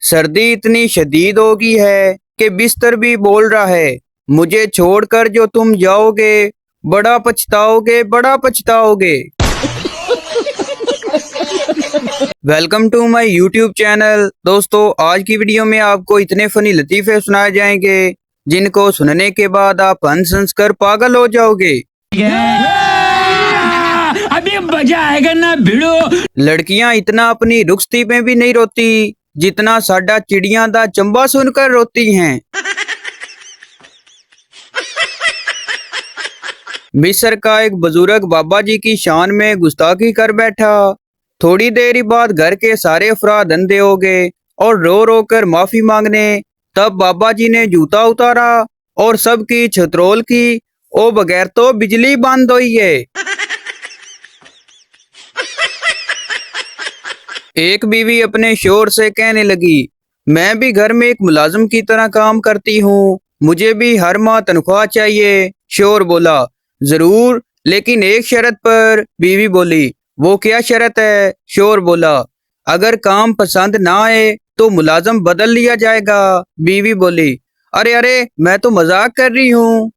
सर्दी इतनी शदीद हो गई है कि बिस्तर भी बोल रहा है, मुझे छोड़कर जो तुम जाओगे बड़ा पछताओगे, बड़ा पछताओगे। Welcome to my YouTube channel. दोस्तों, आज की वीडियो में आपको इतने फनी लतीफ़े सुनाए जाएंगे जिनको सुनने के बाद आप हंस हंस कर पागल हो जाओगे। अभी मजा आएगा ना भिड़ो। लड़कियां इतना अपनी रुखसती में भी नहीं रोती जितना साडा चिड़ियां दा चंबा सुनकर रोती हैं। मिस्र का एक बुजुर्ग बाबा जी की शान में गुस्ताखी कर बैठा। थोड़ी देर बाद घर के सारे अफराद अंधे हो गए और रो रो कर माफी मांगने। तब बाबा जी ने जूता उतारा और सबकी छतरोल की। ओ बगैर तो बिजली बंद हुई है। एक बीवी अपने शोहर से कहने लगी, मैं भी घर में एक मुलाजिम की तरह काम करती हूँ, मुझे भी हर माह तनख्वाह चाहिए। शोहर बोला, जरूर, लेकिन एक शर्त पर। बीवी बोली, वो क्या शर्त है? शोहर बोला, अगर काम पसंद ना आए तो मुलाजिम बदल लिया जाएगा। बीवी बोली, अरे अरे, मैं तो मजाक कर रही हूँ।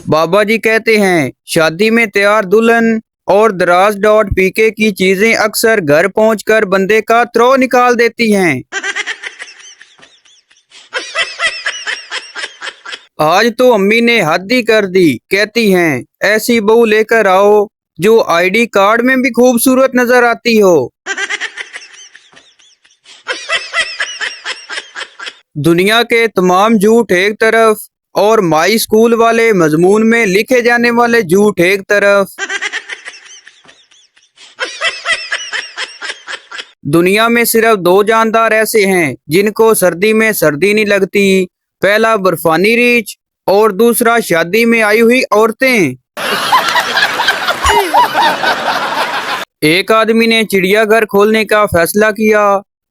बाबा जी कहते हैं, शादी में तैयार दुल्हन और दराज डॉट पीके की चीजें अक्सर घर पहुंचकर बंदे का त्रो निकाल देती हैं। आज तो अम्मी ने हद ही कर दी। कहती हैं, ऐसी बहू लेकर आओ जो आईडी कार्ड में भी खूबसूरत नजर आती हो। दुनिया के तमाम झूठ एक तरफ और माई स्कूल वाले मजमून में लिखे जाने वाले झूठ एक तरफ। दुनिया में सिर्फ दो जानदार ऐसे हैं जिनको सर्दी में सर्दी नहीं लगती। पहला बर्फानी रीछ और दूसरा शादी में आई हुई औरतें। एक आदमी ने चिड़ियाघर खोलने का फैसला किया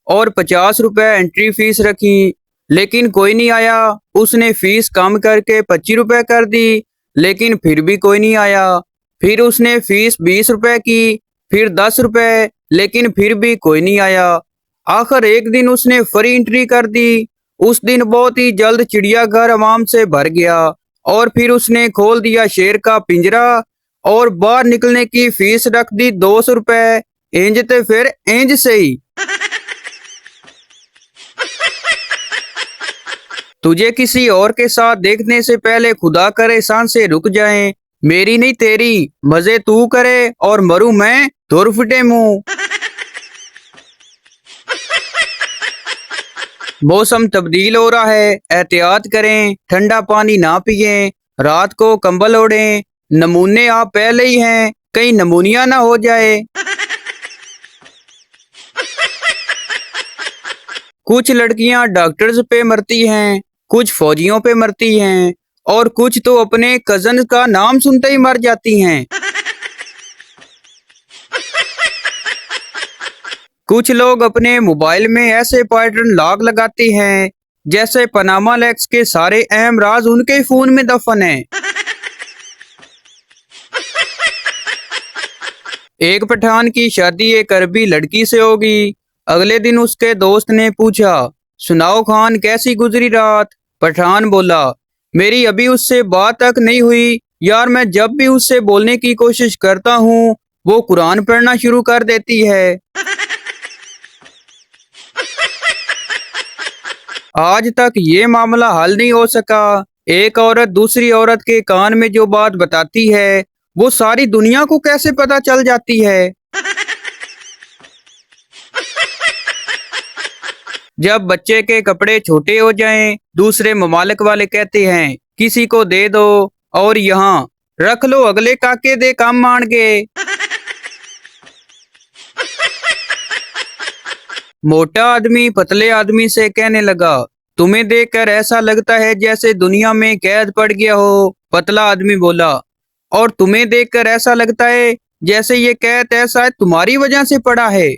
और 50 रुपए एंट्री फीस रखी, लेकिन कोई नहीं आया। उसने फीस कम करके 25 रुपए कर दी, लेकिन फिर भी कोई नहीं आया। फिर उसने फीस 20 रुपए की, फिर 10 रुपए, लेकिन फिर भी कोई नहीं आया। आखिर एक दिन उसने फ्री एंट्री कर दी। उस दिन बहुत ही जल्द चिड़ियाघर आवाम से भर गया और फिर उसने खोल दिया शेर का पिंजरा और बाहर निकलने की फीस रख दी 200 रुपए। इंज ते फिर इंज से ही। तुझे किसी और के साथ देखने से पहले खुदा करे सांस से रुक जाएं। मेरी नहीं तेरी, मजे तू करे और मरूं मैं धुर फटे मुंह। मौसम तब्दील हो रहा है, एहतियात करें, ठंडा पानी ना पिएं, रात को कंबल ओढ़ें। नमूने आप पहले ही हैं, कहीं नमूनिया ना हो जाए। कुछ लड़कियां डॉक्टर्स पे मरती हैं, कुछ फौजियों पे मरती हैं और कुछ तो अपने कजन का नाम सुनते ही मर जाती हैं। कुछ लोग अपने मोबाइल में ऐसे पैटर्न लॉक लगाते हैं जैसे पनामा लेक्स के सारे अहम राज उनके फोन में दफन है। एक पठान की शादी एक अरबी लड़की से होगी। अगले दिन उसके दोस्त ने पूछा, सुनाओ खान, कैसी गुजरी रात? पठान बोला, मेरी अभी उससे बात तक नहीं हुई यार, मैं जब भी उससे बोलने की कोशिश करता हूँ वो कुरान पढ़ना शुरू कर देती है। आज तक ये मामला हल नहीं हो सका। एक औरत दूसरी औरत के कान में जो बात बताती है वो सारी दुनिया को कैसे पता चल जाती है? जब बच्चे के कपड़े छोटे हो जाएं, दूसरे ममालिक वाले कहते हैं किसी को दे दो और यहाँ रख लो, अगले काके दे काम मान गए। मोटा आदमी पतले आदमी से कहने लगा, तुम्हें देखकर ऐसा लगता है जैसे दुनिया में कैद पड़ गया हो। पतला आदमी बोला, और तुम्हें देखकर ऐसा लगता है जैसे ये कैद ऐसा तुम्हारी वजह से पड़ा है।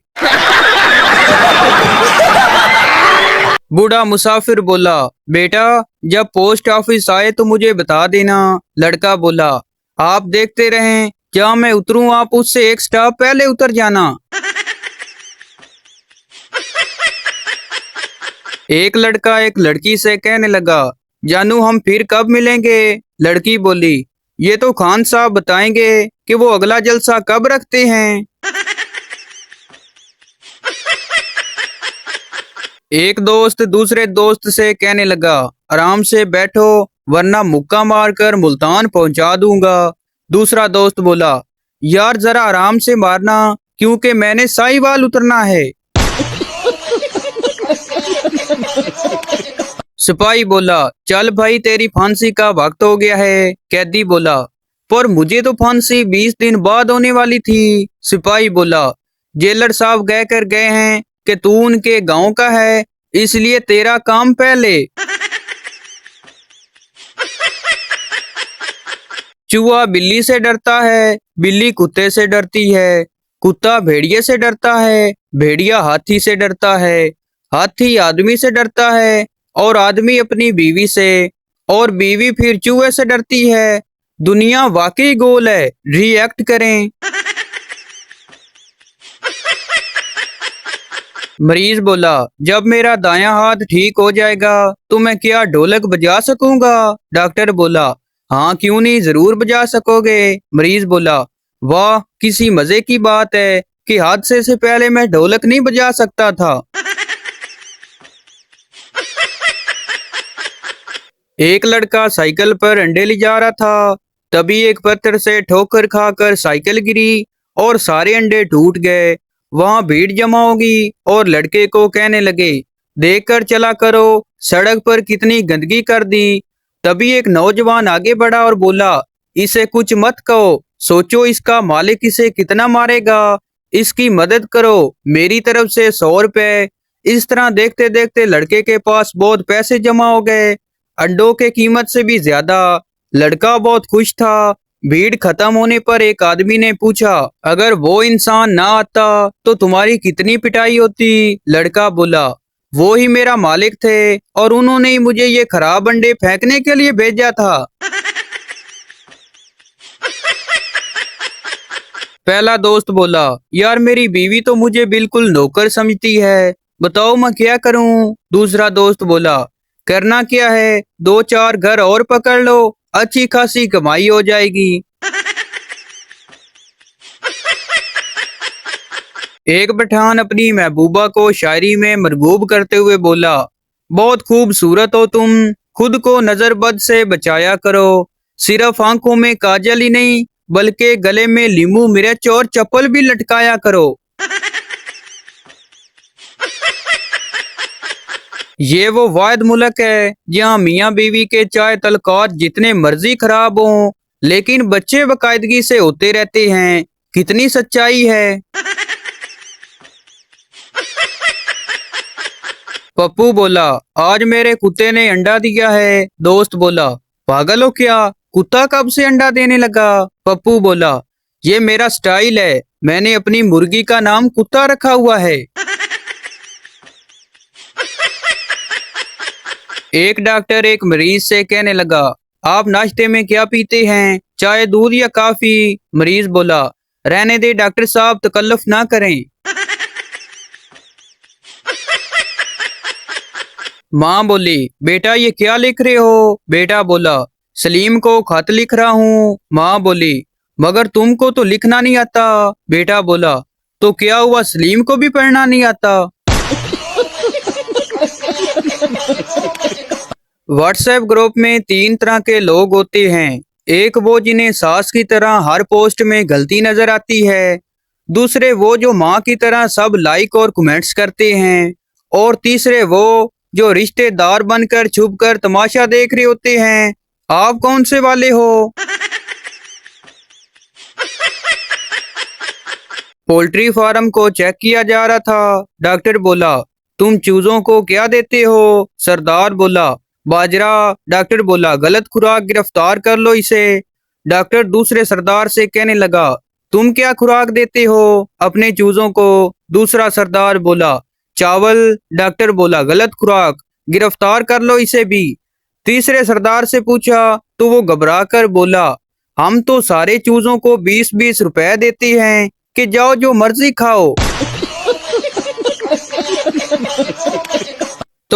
बूढ़ा मुसाफिर बोला, बेटा जब पोस्ट ऑफिस आए तो मुझे बता देना। लड़का बोला, आप देखते रहें, क्या मैं उतरूं आप उससे एक स्टॉप पहले उतर जाना। एक लड़का एक लड़की से कहने लगा, जानू हम फिर कब मिलेंगे? लड़की बोली, ये तो खान साहब बताएंगे कि वो अगला जलसा कब रखते हैं। एक दोस्त दूसरे दोस्त से कहने लगा, आराम से बैठो वरना मुक्का मारकर मुल्तान पहुंचा दूंगा। दूसरा दोस्त बोला, यार जरा आराम से मारना क्योंकि मैंने साहिवाल उतरना है। सिपाही बोला, चल भाई तेरी फांसी का वक्त हो गया है। कैदी बोला, पर मुझे तो फांसी 20 दिन बाद होने वाली थी। सिपाही बोला, जेलर साहब कह कर गए हैं कि तू उनके गांव का है, इसलिए तेरा काम पहले। चूहा बिल्ली से डरता है, बिल्ली कुत्ते से डरती है, कुत्ता भेड़िए से डरता है, भेड़िया हाथी से डरता है, हाथी आदमी से डरता है और आदमी अपनी बीवी से, और बीवी फिर चूहे से डरती है। दुनिया वाकई गोल है, रिएक्ट करें। मरीज बोला, जब मेरा दायां हाथ ठीक हो जाएगा तो मैं क्या ढोलक बजा सकूंगा? डॉक्टर बोला, हाँ क्यों नहीं, जरूर बजा सकोगे। मरीज बोला, वाह किसी मजे की बात है कि हादसे से पहले मैं ढोलक नहीं बजा सकता था। एक लड़का साइकिल पर अंडे ले जा रहा था, तभी एक पत्थर से ठोकर खाकर साइकिल गिरी और सारे अंडे टूट गए। वहां भीड़ जमा होगी और लड़के को कहने लगे, देखकर चला करो, सड़क पर कितनी गंदगी कर दी। तभी एक नौजवान आगे बढ़ा और बोला, इसे कुछ मत कहो, सोचो इसका मालिक इसे कितना मारेगा, इसकी मदद करो, मेरी तरफ से 100 रुपए। इस तरह देखते देखते लड़के के पास बहुत पैसे जमा हो गए, अंडों के कीमत से भी ज्यादा। लड़का बहुत खुश था। भीड़ खत्म होने पर एक आदमी ने पूछा, अगर वो इंसान ना आता तो तुम्हारी कितनी पिटाई होती? लड़का बोला, वो ही मेरा मालिक थे और उन्होंने ही मुझे ये खराब अंडे फेंकने के लिए भेजा था। पहला दोस्त बोला, यार मेरी बीवी तो मुझे बिल्कुल नौकर समझती है, बताओ मैं क्या करूं? दूसरा दोस्त बोला, करना क्या है, 2-4 घर और पकड़ लो, अच्छी खासी कमाई हो जाएगी। एक पठान अपनी महबूबा को शायरी में मरगूब करते हुए बोला, बहुत खूबसूरत हो तुम, खुद को नजरबद से बचाया करो, सिर्फ आंखों में काजल ही नहीं बल्कि गले में लींबू मिर्च और चप्पल भी लटकाया करो। ये वो वाहिद मुल्क है जहाँ मियाँ बीवी के चाहे तल्लुकात जितने मर्जी खराब हों लेकिन बच्चे बाकायदगी से होते रहते हैं। कितनी सच्चाई है। पप्पू बोला, आज मेरे कुत्ते ने अंडा दिया है। दोस्त बोला, पागल हो क्या, कुत्ता कब से अंडा देने लगा? पप्पू बोला, ये मेरा स्टाइल है, मैंने अपनी मुर्गी का नाम कुत्ता रखा हुआ है। एक डॉक्टर एक मरीज से कहने लगा, आप नाश्ते में क्या पीते हैं, चाय दूध या कॉफी? मरीज बोला, रहने दे डॉक्टर साहब, तकल्लुफ ना करें। माँ बोली, बेटा ये क्या लिख रहे हो? बेटा बोला, सलीम को खत लिख रहा हूँ। माँ बोली, मगर तुमको तो लिखना नहीं आता। बेटा बोला, तो क्या हुआ, सलीम को भी पढ़ना नहीं आता? व्हाट्सएप ग्रुप में 3 तरह के लोग होते हैं। एक वो जिन्हें सास की तरह हर पोस्ट में गलती नजर आती है, दूसरे वो जो माँ की तरह सब लाइक और कमेंट्स करते हैं, और तीसरे वो जो रिश्तेदार बनकर छुपकर तमाशा देख रहे होते हैं। आप कौन से वाले हो? पोल्ट्री फार्म को चेक किया जा रहा था। डॉक्टर बोला, तुम चूजों को क्या देते हो? सरदार बोला, बाजरा। डॉक्टर बोला, गलत खुराक, गिरफ्तार कर लो इसे। डॉक्टर दूसरे सरदार से कहने लगा, तुम क्या खुराक देते हो अपने चूजों को? दूसरा सरदार बोला, चावल। डॉक्टर बोला, गलत खुराक, गिरफ्तार कर लो इसे भी। तीसरे सरदार से पूछा तो वो घबरा कर बोला, हम तो सारे चूजों को 20-20 रुपए देते हैं कि जाओ जो मर्जी खाओ।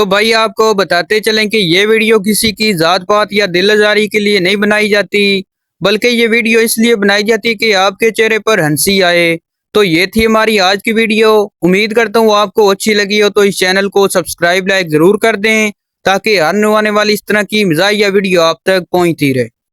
तो भाई आपको बताते चलें कि ये वीडियो किसी की जात पात या दिल आजारी के लिए नहीं बनाई जाती, बल्कि ये वीडियो इसलिए बनाई जाती है कि आपके चेहरे पर हंसी आए। तो ये थी हमारी आज की वीडियो। उम्मीद करता हूँ आपको अच्छी लगी हो, तो इस चैनल को सब्सक्राइब लाइक जरूर कर दें ताकि हर आने वाली इस तरह की मज़ाहिया वीडियो आप तक पहुँचती रहे।